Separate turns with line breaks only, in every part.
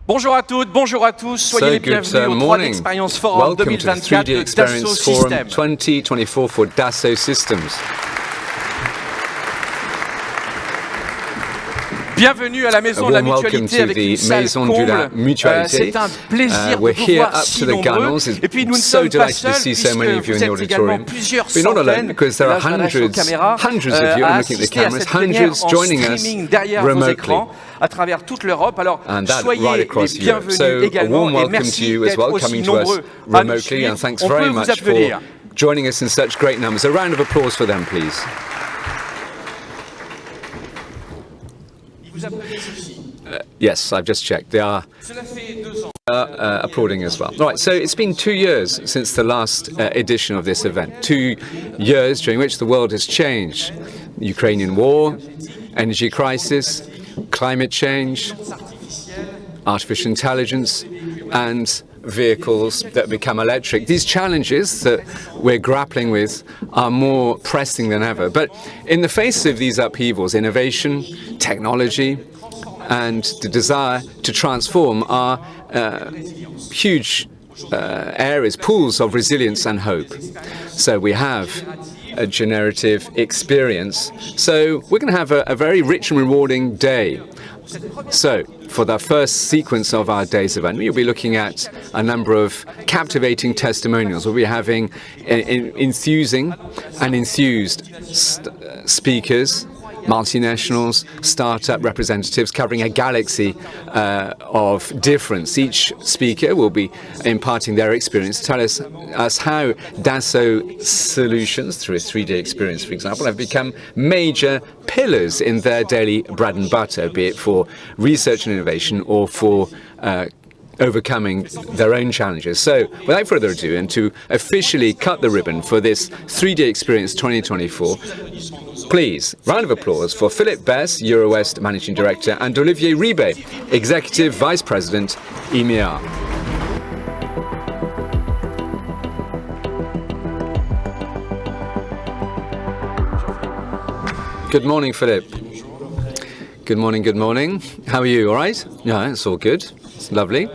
Bonjour à toutes, bonjour à tous, soyez les bienvenus au 3D Experience Forum 2024 de Dassault Systèmes.
2024 for Dassault Systèmes.
Bienvenue à la Maison de la Mutualité avec une salle comble. C'est un plaisir de vous voir si nombreux. Et puis nous ne sommes pas seuls puisque vous êtes également plusieurs centaines. Là, je m'adresse aux caméras, à assister à cette plénière en streaming derrière vos écrans à travers toute l'Europe. Alors soyez les bienvenus également et merci d'être aussi nombreux à nous suivre. On peut vous applaudir.
Joining us in such great numbers. A round of applause for them, please. Yes, I've just checked. They are applauding as well. All right, so it's been 2 years since the last edition of this event. 2 years during which the world has changed. Ukrainian war, energy crisis, climate change, artificial intelligence, and vehicles that become electric. These challenges that we're grappling with are more pressing than ever. But in the face of these upheavals, innovation, technology, and the desire to transform are huge areas, pools of resilience and hope. So we have a generative experience. So we're going to have a very rich and rewarding day. So, for the first sequence of our day's event, we'll be looking at a number of captivating testimonials. We'll be having enthusing and enthused speakers, multinationals, startup representatives covering a galaxy of difference. Each speaker will be imparting their experience, tell us how Dassault solutions, through a 3D experience, for example, have become major pillars in their daily bread and butter, be it for research and innovation or for overcoming their own challenges. So, without further ado, and to officially cut the ribbon for this 3D Experience 2024, please, round of applause for Philippe Besse, Eurowest Managing Director, and Olivier Ribet, Executive Vice President, EMEA. Good morning, Philippe. Good morning, good morning. How are you, all right? Yeah, it's all good. It's lovely.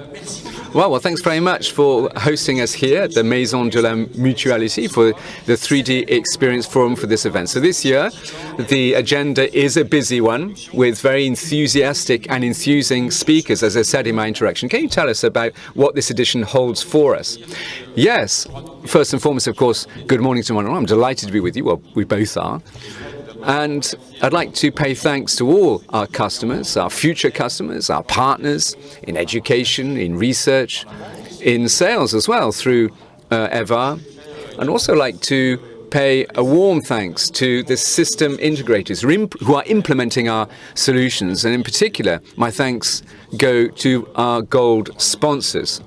Well, thanks very much for hosting us here at the Maison de la Mutualité for the 3D Experience Forum for this event. So this year, the agenda is a busy one with very enthusiastic and enthusing speakers, as I said in my introduction. Can you tell us about what this edition holds for us? Yes, first and foremost, of course, good morning to one and all. I'm delighted to be with you. Well, we both are. And I'd like to pay thanks to all our customers, our future customers, our partners in education, in research, in sales as well through EVAR. I'd also like to pay a warm thanks to the system integrators who are implementing our solutions. And in particular, my thanks go to our gold sponsors.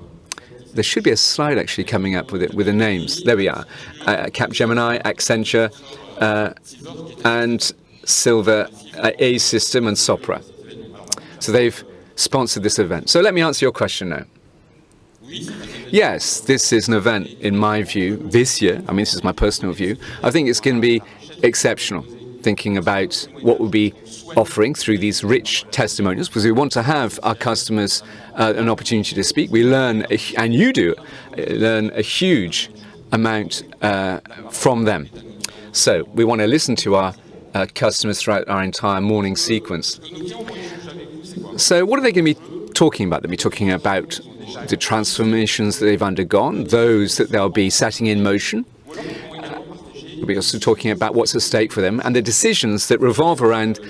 There should be a slide actually coming up with the names. There we are. Capgemini, Accenture, and Silver, A System and Sopra. So they've sponsored this event. So let me answer your question now. Yes, this is an event, in my view, this year. I mean, this is my personal view. I think it's going to be exceptional, thinking about what we'll be offering through these rich testimonials, because we want to have our customers an opportunity to speak. We learn, and you do, learn a huge amount from them. So we want to listen to our customers throughout our entire morning sequence. So what are they going to be talking about? They'll be talking about the transformations that they've undergone, those that they'll be setting in motion. We'll be also talking about what's at stake for them and the decisions that revolve around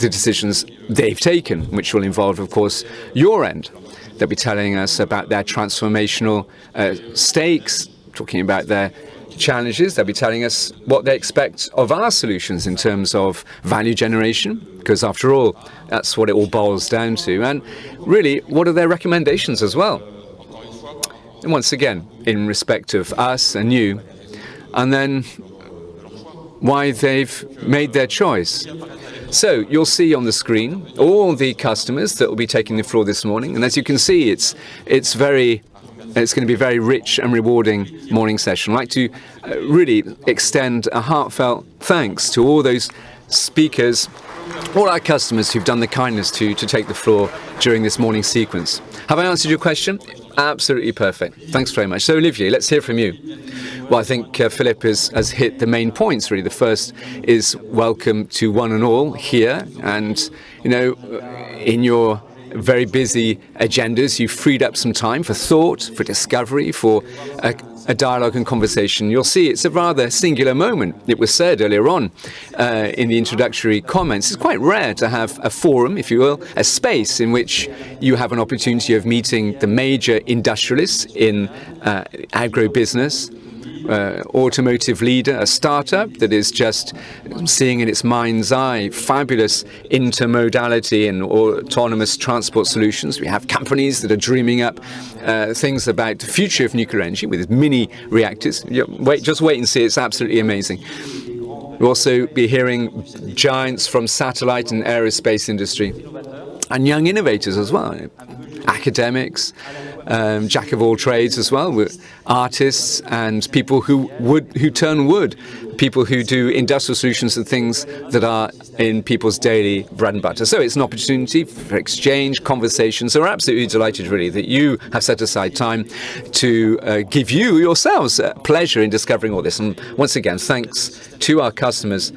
the decisions they've taken, which will involve, of course, your end. They'll be telling us about their transformational stakes, talking about their challenges. They'll be telling us what they expect of our solutions in terms of value generation, because after all, that's what it all boils down to. And really, what are their recommendations as well? And once again, in respect of us and you, and then why they've made their choice. So you'll see on the screen all the customers that will be taking the floor this morning. And as you can see, it's going to be a very rich and rewarding morning session. I'd like to really extend a heartfelt thanks to all those speakers all our customers who've done the kindness to take the floor during this morning sequence. Have I answered your question? Absolutely perfect. Thanks very much. So, Olivier, let's hear from you. Well, I think Philippe has hit the main points, really. The first is welcome to one and all here. And, in your very busy agendas, you've freed up some time for thought, for discovery, for a dialogue and conversation. You'll see it's a rather singular moment. It was said earlier on in the introductory comments. It's quite rare to have a forum, if you will, a space in which you have an opportunity of meeting the major industrialists in agro-business, automotive leader, a startup that is just seeing in its mind's eye fabulous intermodality and autonomous transport solutions. We have companies that are dreaming up things about the future of nuclear energy with mini reactors. Just wait and see. It's absolutely amazing. We'll also be hearing giants from satellite and aerospace industry and young innovators as well, academics, jack of all trades as well, with artists and people who turn wood, people who do industrial solutions and things that are in people's daily bread and butter. So it's an opportunity for exchange, conversation. So we're absolutely delighted, really, that you have set aside time to give you yourselves pleasure in discovering all this. And once again, thanks to our customers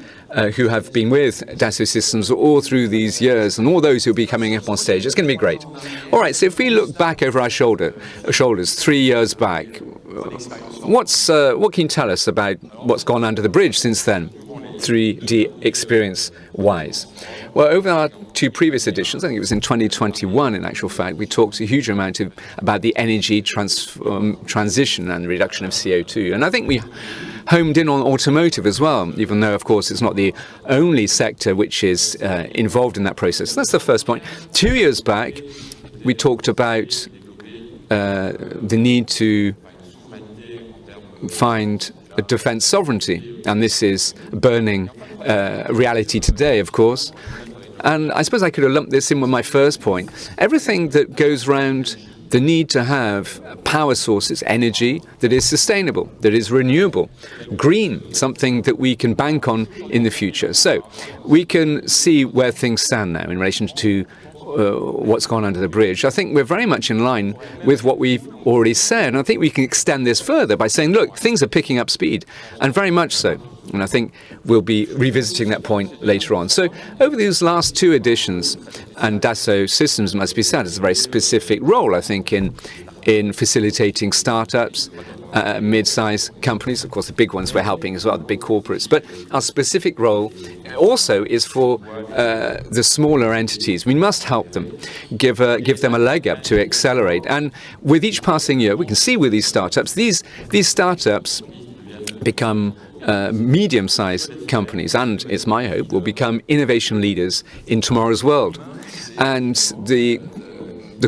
who have been with Dassault Systèmes all through these years, and all those who will be coming up on stage. It's going to be great. All right, so if we look back over our shoulders 3 years back, what can you tell us about what's gone under the bridge since then, 3D experience-wise? Well, over our two previous editions, I think it was in 2021, in actual fact, we talked a huge amount about the energy transition and reduction of CO2. And I think we homed in on automotive as well, even though, of course, it's not the only sector which is involved in that process. That's the first point. 2 years back, we talked about the need to find a defense sovereignty, and this is burning reality today, of course. And I suppose I could have lumped this in with my first point. Everything that goes around the need to have power sources, energy that is sustainable, that is renewable, green, something that we can bank on in the future. So we can see where things stand now in relation to what's gone under the bridge. I think we're very much in line with what we've already said. And I think we can extend this further by saying, look, things are picking up speed, and very much so. And I think we'll be revisiting that point later on. So over these last two editions, and Dassault Systèmes, must be said, has a very specific role, I think, in facilitating startups, mid-sized companies. Of course, the big ones we're helping as well, the big corporates. But our specific role also is for the smaller entities. We must help them, give them a leg up to accelerate. And with each passing year, we can see with these startups startups become medium-sized companies, and it's my hope will become innovation leaders in tomorrow's world. And the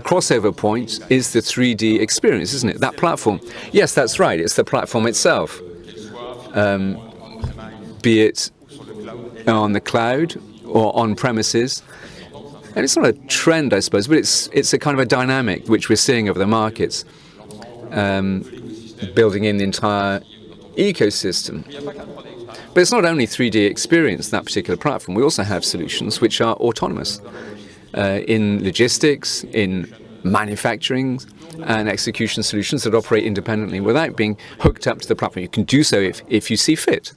crossover point is the 3D experience, isn't it? That platform. Yes, that's right. It's the platform itself. Be it on the cloud or on premises. And it's not a trend, I suppose, but it's a kind of a dynamic which we're seeing over the markets, building in the entire ecosystem. But it's not only 3D experience, that particular platform. We also have solutions which are autonomous in logistics, in manufacturing, and execution solutions that operate independently without being hooked up to the platform. You can do so if you see fit.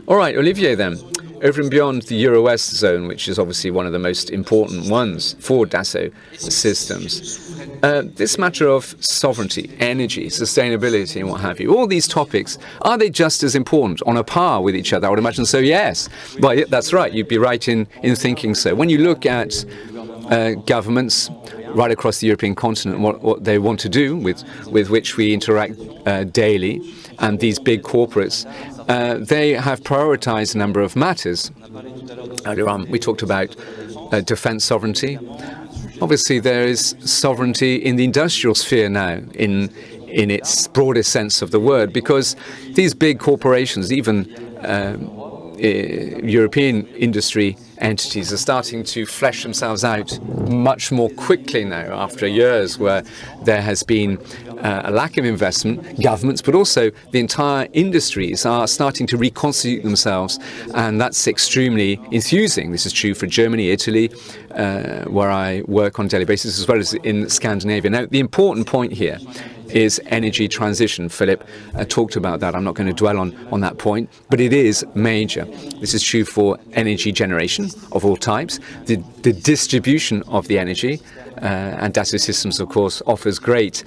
All right, Olivier, then. Over and beyond the Euro-West zone, which is obviously one of the most important ones for Dassault Systèmes, this matter of sovereignty, energy, sustainability, and what have you, all these topics, are they just as important, on a par with each other? I would imagine so, yes. Well, that's right. You'd be right in thinking so. When you look at governments right across the European continent, what they want to do, with which we interact daily, and these big corporates, they have prioritized a number of matters. Earlier on, we talked about defense sovereignty. Obviously, there is sovereignty in the industrial sphere now, in its broadest sense of the word, because these big corporations, even European industry entities are starting to flesh themselves out much more quickly now after years where there has been a lack of investment. Governments, but also the entire industries are starting to reconstitute themselves, and that's extremely enthusing. This is true for Germany, Italy, where I work on a daily basis, as well as in Scandinavia. Now, the important point here is energy transition. Philippe talked about that. I'm not going to dwell on that point, but it is major. This is true for energy generation of all types, the distribution of the energy, and Dassault Systèmes, of course, offers great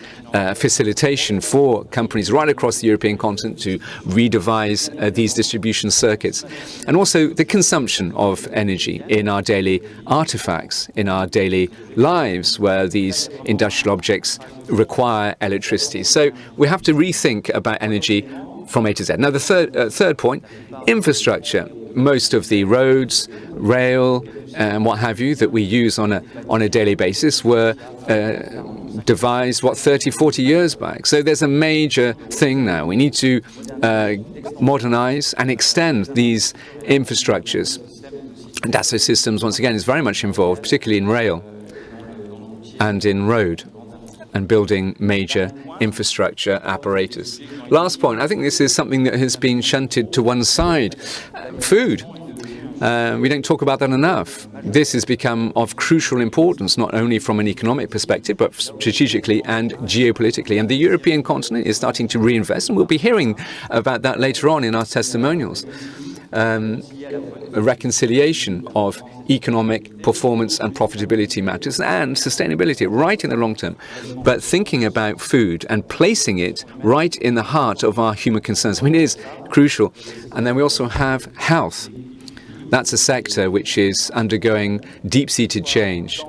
facilitation for companies right across the European continent to redevise these distribution circuits. And also the consumption of energy in our daily artifacts, in our daily lives, where these industrial objects require electricity. So we have to rethink about energy from A to Z. Now, the third point, infrastructure. Most of the roads, rail, and what have you that we use on a daily basis were devised, 30, 40 years back. So there's a major thing now. We need to modernize and extend these infrastructures. And Dassault Systèmes, once again, is very much involved, particularly in rail and in road, and building major infrastructure apparatus. Last point, I think this is something that has been shunted to one side. Food. We don't talk about that enough. This has become of crucial importance, not only from an economic perspective, but strategically and geopolitically. And the European continent is starting to reinvest, and we'll be hearing about that later on in our testimonials. A reconciliation of economic performance and profitability matters and sustainability right in the long term, but thinking about food and placing it right in the heart of our human concerns. I mean, it is crucial. And then we also have health. That's a sector which is undergoing deep-seated change,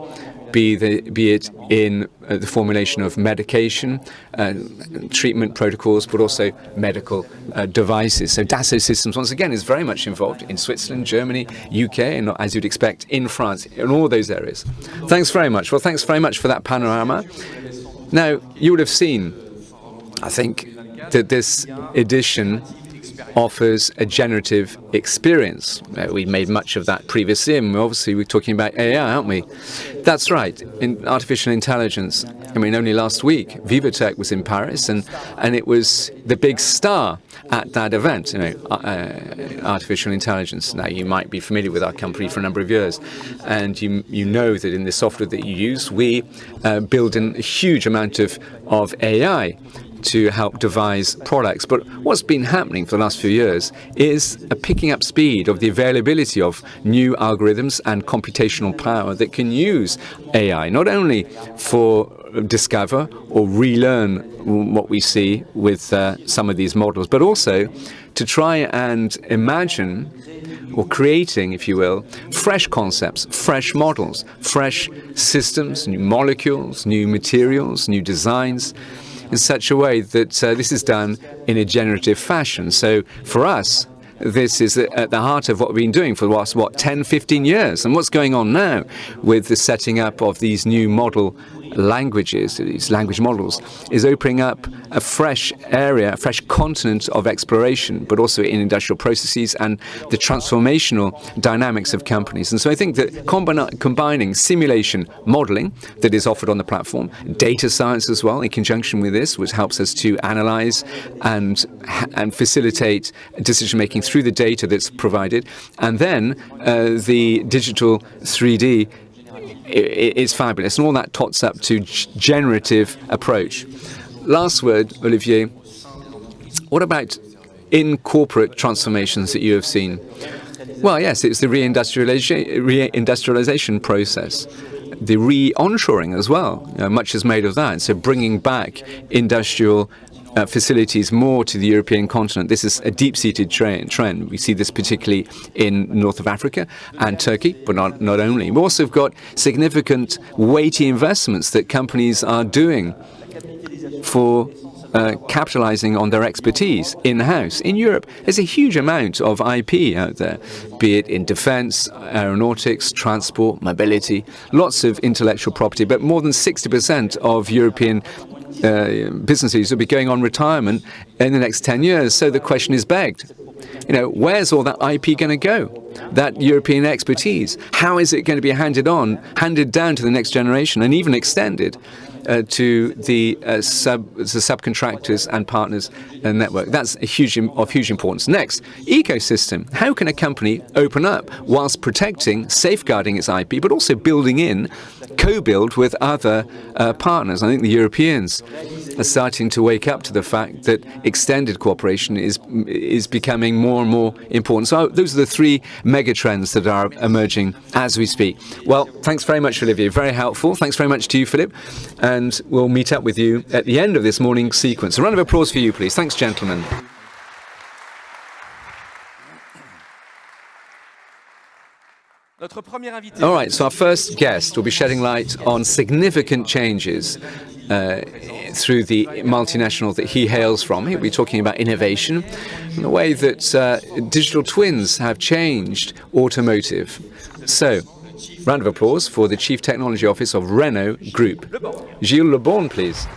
be it in the formulation of medication, treatment protocols, but also medical devices. So Dassault Systèmes, once again, is very much involved in Switzerland, Germany, UK, and as you'd expect, in France, in all those areas. Thanks very much. Well, thanks very much for that panorama. Now, you would have seen, I think, that this edition offers a generative experience. We made much of that previously, and obviously we're talking about AI, aren't we? That's right, in artificial intelligence. I mean, only last week, Vivatech was in Paris, and it was the big star at that event, artificial intelligence. Now, you might be familiar with our company for a number of years, and you know that in the software that you use, we build in a huge amount of AI to help devise products. But what's been happening for the last few years is a picking up speed of the availability of new algorithms and computational power that can use AI, not only for discover or relearn what we see with some of these models, but also to try and imagine, or creating, if you will, fresh concepts, fresh models, fresh systems, new molecules, new materials, new designs, in such a way that this is done in a generative fashion. So for us, this is at the heart of what we've been doing for the last, 10, 15 years. And what's going on now with the setting up of these new model languages, these language models, is opening up a fresh area, a fresh continent of exploration, but also in industrial processes and the transformational dynamics of companies. And so I think that combining simulation modeling that is offered on the platform, data science as well, in conjunction with this, which helps us to analyze and facilitate decision-making through the data that's provided, and then the digital 3D is fabulous, and all that tots up to generative approach. Last word, Olivier. What about in corporate transformations that you have seen? Well, yes, it's the reindustrialization process, the re-onshoring as well. Much is made of that. So bringing back industrial facilities more to the European continent. This is a deep-seated trend. We see this particularly in north of Africa and Turkey, but not only. We also have got significant weighty investments that companies are doing for capitalizing on their expertise in-house. In Europe, there's a huge amount of IP out there, be it in defense, aeronautics, transport, mobility, lots of intellectual property, but more than 60% of European businesses will be going on retirement in the next 10 years. So the question is begged. where's all that IP going to go? That European expertise? How is it going to be handed down to the next generation, and even extended to the subcontractors and partners network? That's of huge importance. Next, ecosystem. How can a company open up whilst protecting, safeguarding its IP, but also building in co-build with other partners? I think the Europeans are starting to wake up to the fact that extended cooperation is becoming more and more important. So those are the three mega trends that are emerging as we speak. Well, thanks very much, Olivier. Very helpful. Thanks very much to you, Philippe. And we'll meet up with you at the end of this morning's sequence. A round of applause for you, please. Thanks, gentlemen. All right, so our first guest will be shedding light on significant changes through the multinational that he hails from. He'll be talking about innovation and the way that digital twins have changed automotive. So, round of applause for the Chief Technology Officer of Renault Group. Gilles Le Bon, please.